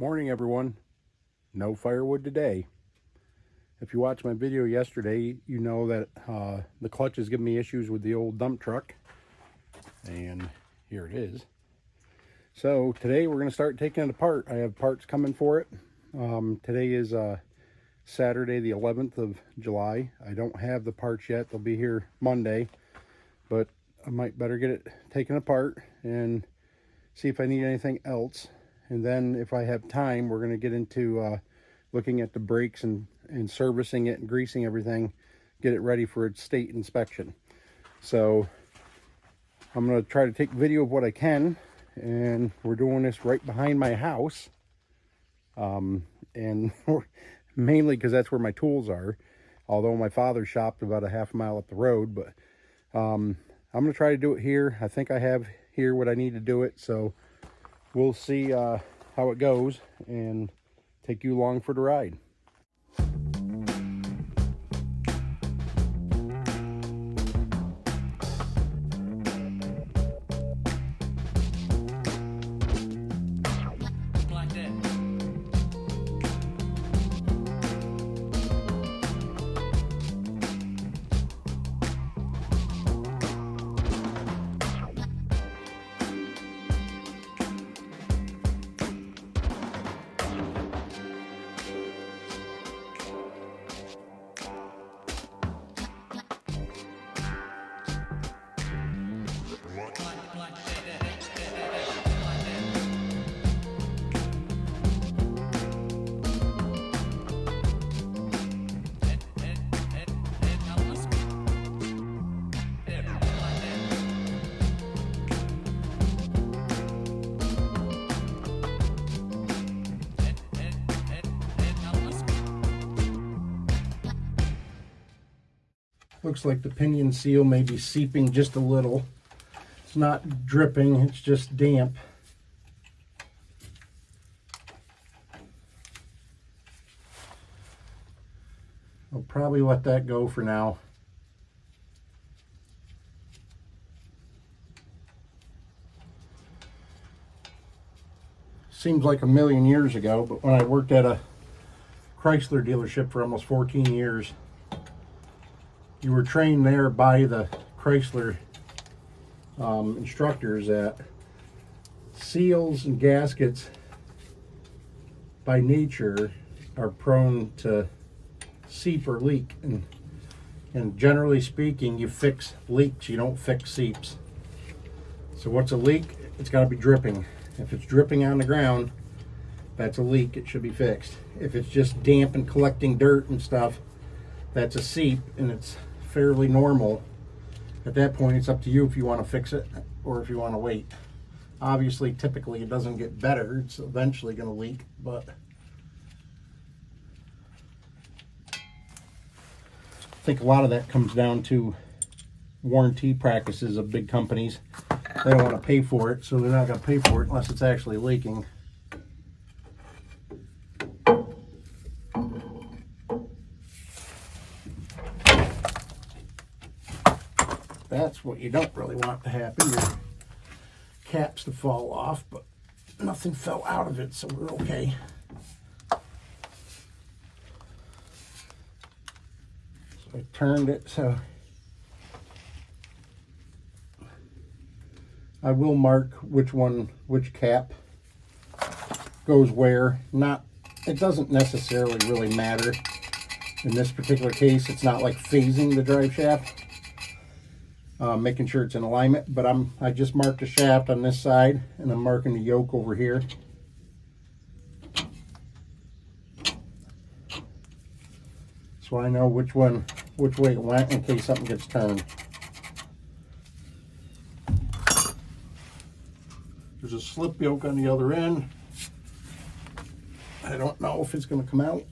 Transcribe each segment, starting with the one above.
Morning everyone. No firewood today. If you watched my video yesterday, you know that the clutch is giving me issues with the old dump truck. And here it is. So today we're going to start taking it apart. I have parts coming for it. Today is Saturday the 11th of July. I don't have the parts yet. They'll be here Monday. But I might better get it taken apart and see if I need anything else. And then if I have time, we're going to get into looking at the brakes and servicing it and greasing everything, get it ready for its state inspection. So I'm going to try to take video of what I can, and we're doing this right behind my house. And mainly because that's where my tools are, although my father shopped about a half mile up the road. But I'm going to try to do it here. I think I have here what I need to do it, so we'll see how it goes and take you along for the ride. Looks like the pinion seal may be seeping just a little. It's not dripping, it's just damp. I'll probably let that go for now. Seems like a million years ago, but when I worked at a Chrysler dealership for almost 14 years, you were trained there by the Chrysler instructors that seals and gaskets by nature are prone to seep or leak, and generally speaking, you fix leaks, you don't fix seeps. So what's a leak? It's got to be dripping. If it's dripping on the ground, that's a leak. It should be fixed. If it's just damp and collecting dirt and stuff, that's a seep, and it's fairly normal. At that point, it's up to you if you want to fix it or if you want to wait. Obviously, typically it doesn't get better. It's eventually going to leak, but I think a lot of that comes down to warranty practices of big companies. They don't want to pay for it, so they're not going to pay for it unless it's actually leaking. That's what you don't really want to happen. Your caps to fall off, but nothing fell out of it, so we're okay. So I turned it, so I will mark which cap goes where. It doesn't necessarily really matter. In this particular case, it's not like phasing the drive shaft. Making sure it's in alignment, but I just marked the shaft on this side, and I'm marking the yoke over here. So I know which way it went in case something gets turned. There's a slip yoke on the other end. I don't know if it's going to come out.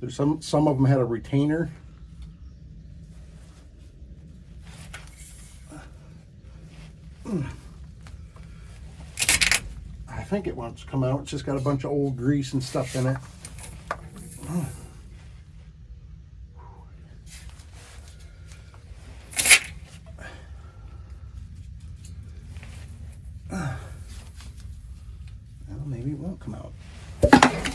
There's some of them had a retainer. I think it wants to come out. It's just got a bunch of old grease and stuff in it. Don't come out.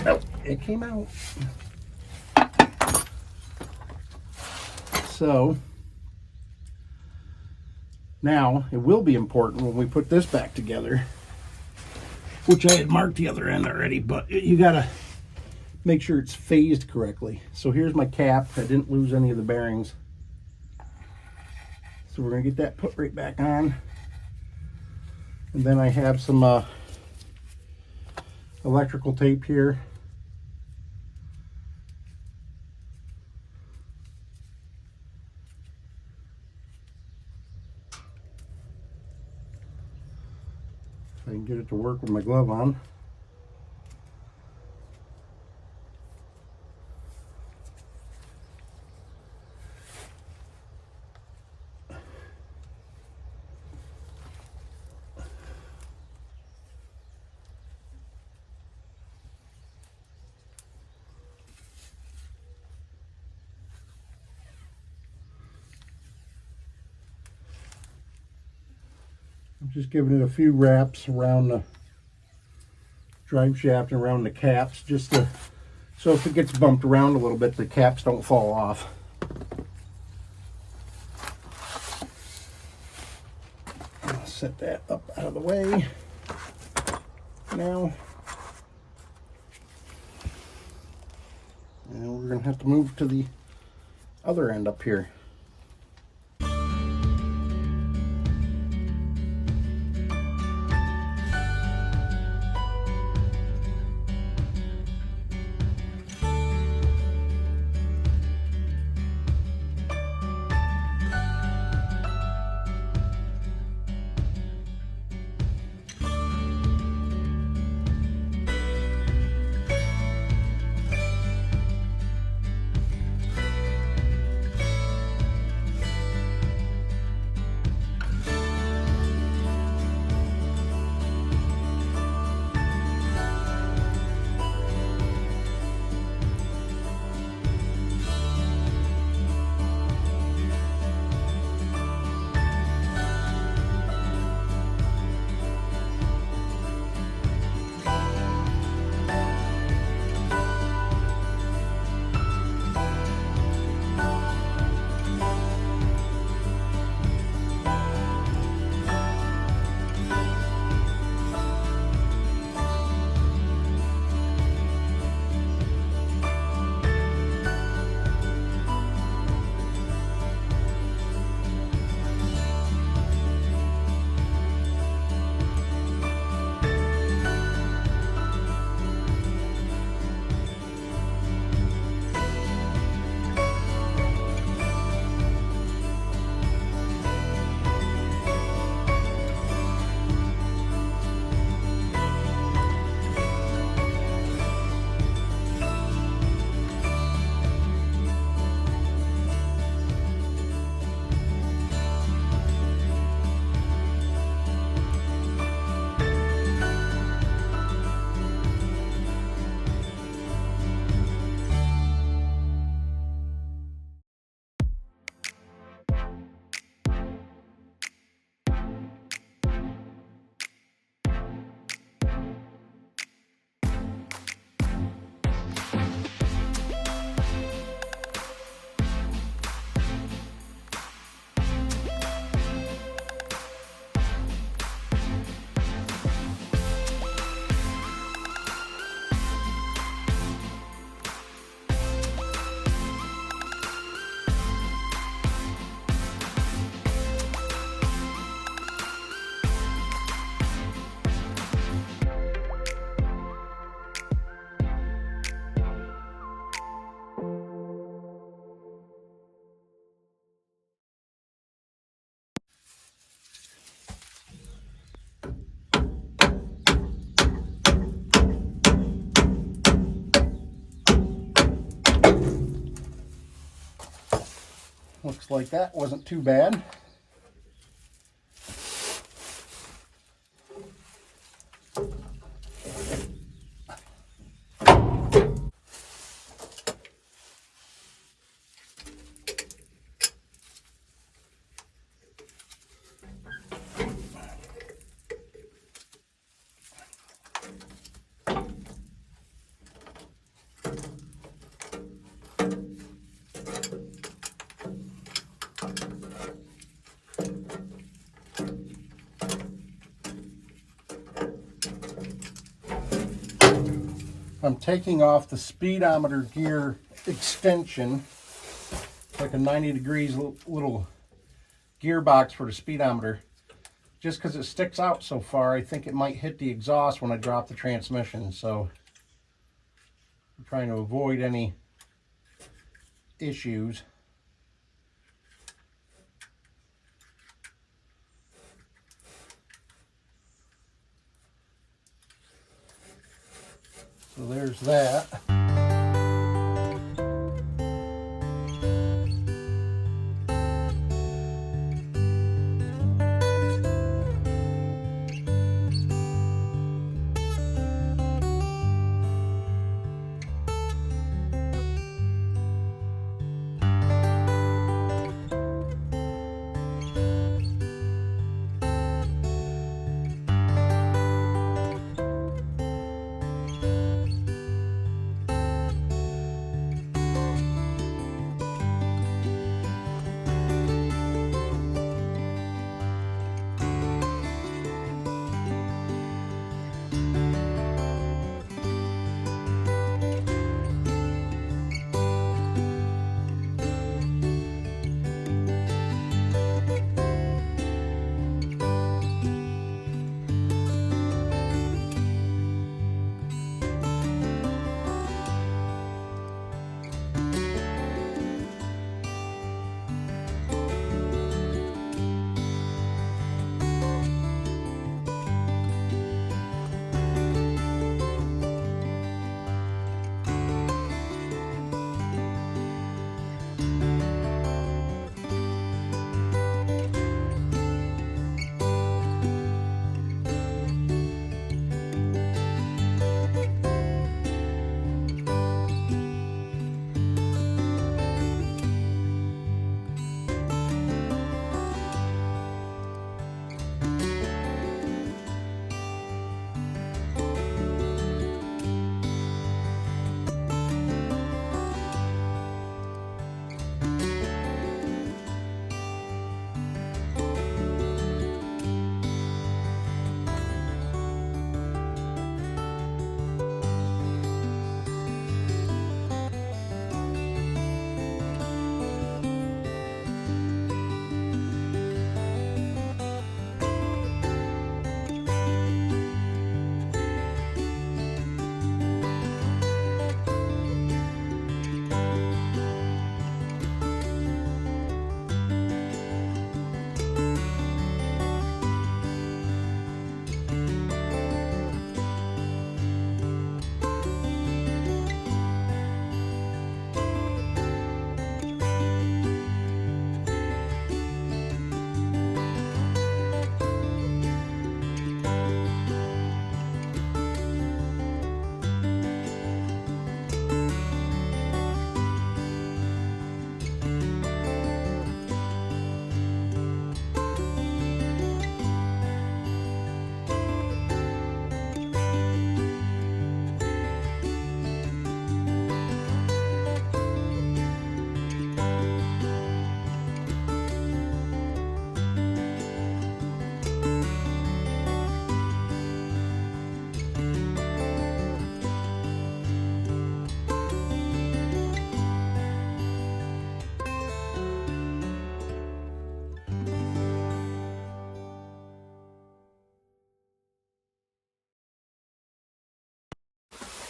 Nope, it came out. So now it will be important when we put this back together, which I had marked the other end already, but you gotta make sure it's phased correctly. So here's my cap. I didn't lose any of the bearings. So we're gonna get that put right back on. And then I have some electrical tape here. If I can get it to work with my glove on. I'm just giving it a few wraps around the drive shaft and around the caps, just to, so if it gets bumped around a little bit, the caps don't fall off. I'll set that up out of the way now. And we're going to have to move to the other end up here. Looks like that wasn't too bad. I'm taking off the speedometer gear extension. It's like a 90 degrees little gearbox for the speedometer. Just because it sticks out so far, I think it might hit the exhaust when I drop the transmission. So I'm trying to avoid any issues. So there's that.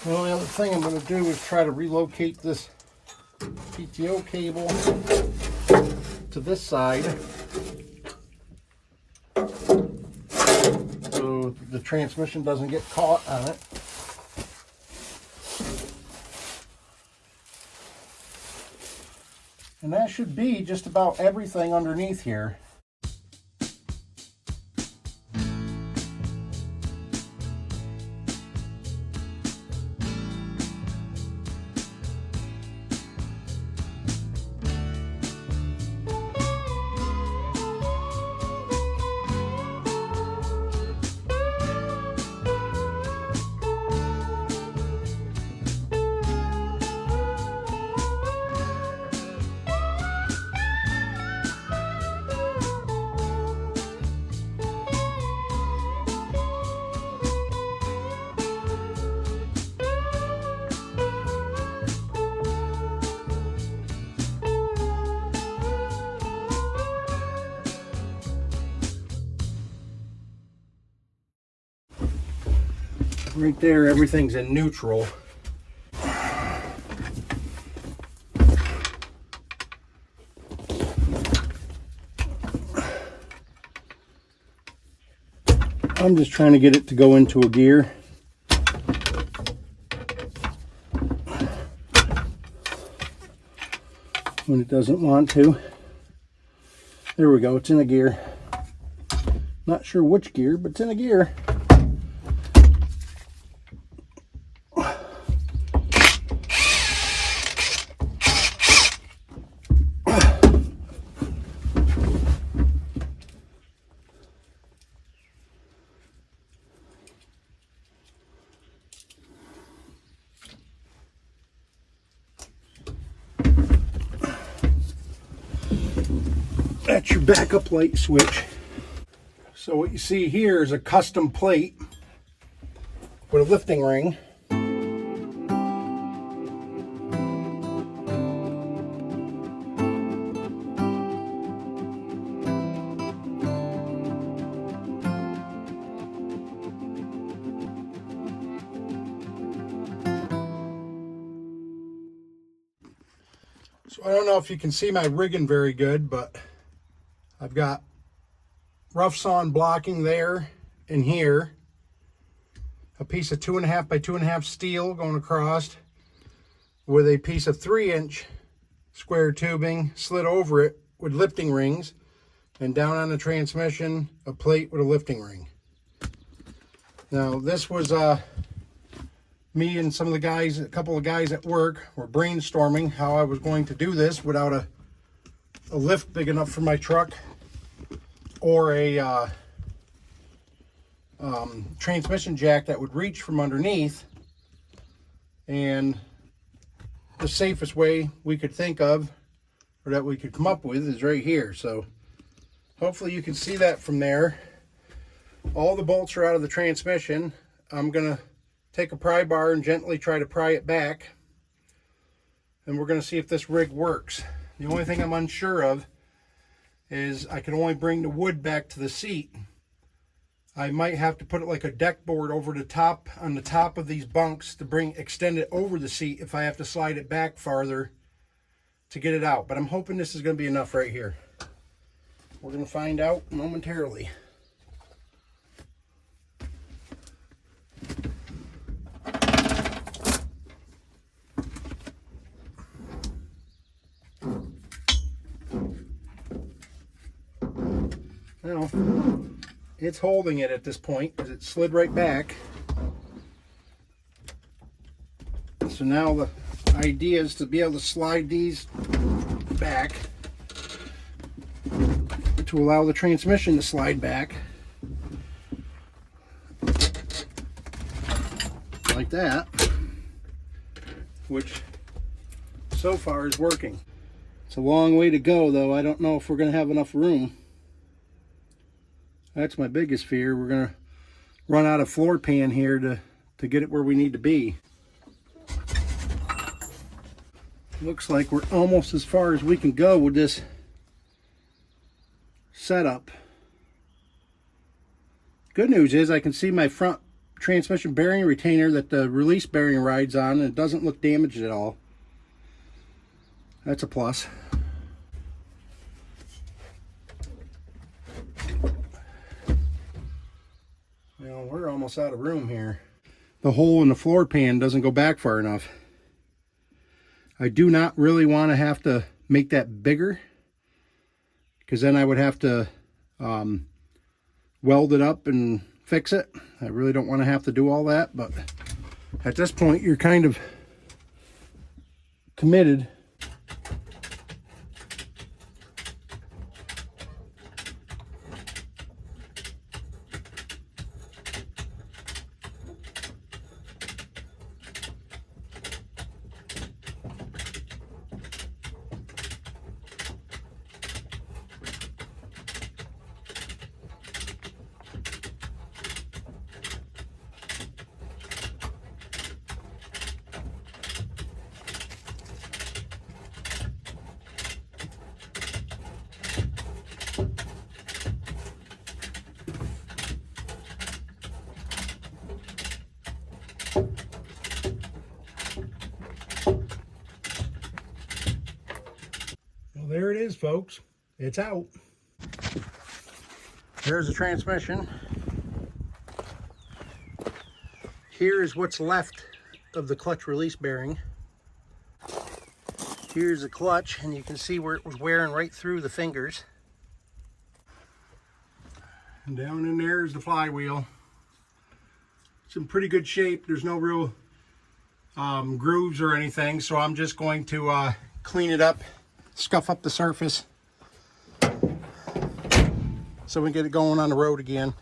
Well, the other thing I'm going to do is try to relocate this PTO cable to this side so the transmission doesn't get caught on it. And that should be just about everything underneath here. Right there, everything's in neutral. I'm just trying to get it to go into a gear. When it doesn't want to. There we go, it's in a gear. Not sure which gear, but it's in a gear. That's your backup light switch. So what you see here is a custom plate with a lifting ring. So I don't know if you can see my rigging very good, but I've got rough sawn blocking there and here, a piece of 2.5 by 2.5 steel going across with a piece of 3-inch square tubing slid over it with lifting rings, and down on the transmission a plate with a lifting ring. Now this was me and some of the guys, a couple of guys at work were brainstorming how I was going to do this without a lift big enough for my truck, or a transmission jack that would reach from underneath. And the safest way we could think of, or that we could come up with, is right here. So hopefully you can see that from there. All the bolts are out of the transmission. I'm gonna take a pry bar and gently try to pry it back, and we're gonna see if this rig works. The only thing I'm unsure of is I can only bring the wood back to the seat. I might have to put it like a deck board over the top, on the top of these bunks, to extend it over the seat if I have to slide it back farther to get it out. But I'm hoping this is going to be enough right here. We're going to find out momentarily. Now, it's holding it at this point because it slid right back. So now the idea is to be able to slide these back to allow the transmission to slide back like that, which so far is working. It's a long way to go though. I don't know if we're going to have enough room. That's my biggest fear. We're going to run out of floor pan here to get it where we need to be. Looks like we're almost as far as we can go with this setup. Good news is I can see my front transmission bearing retainer that the release bearing rides on, and it doesn't look damaged at all. That's a plus. You know, we're almost out of room here. The hole in the floor pan doesn't go back far enough. I do not really want to have to make that bigger, because then I would have to weld it up and fix it. I really don't want to have to do all that, but at this point you're kind of committed. there it is, folks. It's out. There's the transmission. Here is what's left of the clutch release bearing. Here's the clutch, and you can see where it was wearing right through the fingers. And down in there is the flywheel. It's in pretty good shape. There's no real grooves or anything, so I'm just going to clean it up, scuff up the surface so we can get it going on the road again.